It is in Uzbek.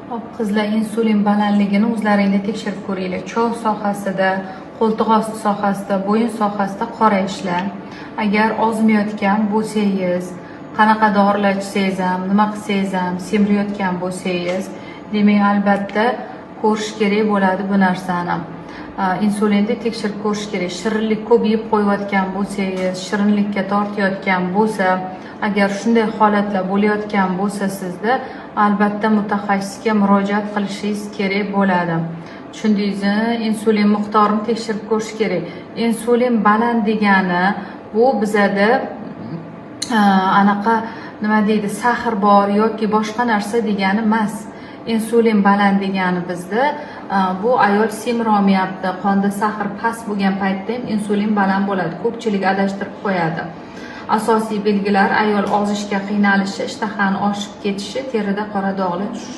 Hop, qizlar, insulin balandligini o'zlaringizda tekshirib ko'ringlar. Cho'g' sohasida, qo'ltiq osti sohasida, bo'yin sohasida qora ishlar. Agar ozmayotgan bo'lsangiz, qanaqa dorilar ichsangiz ham, nima qilsangiz ham semirayotgan bo'lsangiz, demak albatta ko'rish kerak bo'ladi bu narsani. Insulinni tekshirib ko'rish kerak. Shirinlik ko'p yeb qo'yayotgan bo'lsangiz, shirinlikka tortayotgan bo'lsa, agar shunday holatlar bo'layotgan bo'lsa sizda albatta mutaxassisga murojaat qilishingiz kerak bo'ladi. Tushundingizmi? Insulin miqdorini tekshirib ko'rish kerak. Insulin baland degani bu bizada anaqa nima deydi, sahr bor yoki boshqa narsa degani emas. Insulin baland degani bizda bu ayol semirolmayapti, qonda sahr past bo'lgan paytda ham insulin baland bo'ladi. Ko'pchilik adashtirib qo'yadi. Asosiy belgilar ayol ozishga qiynalishi, ishtahani oshib ketishi, terida qora dog'lar tushishi.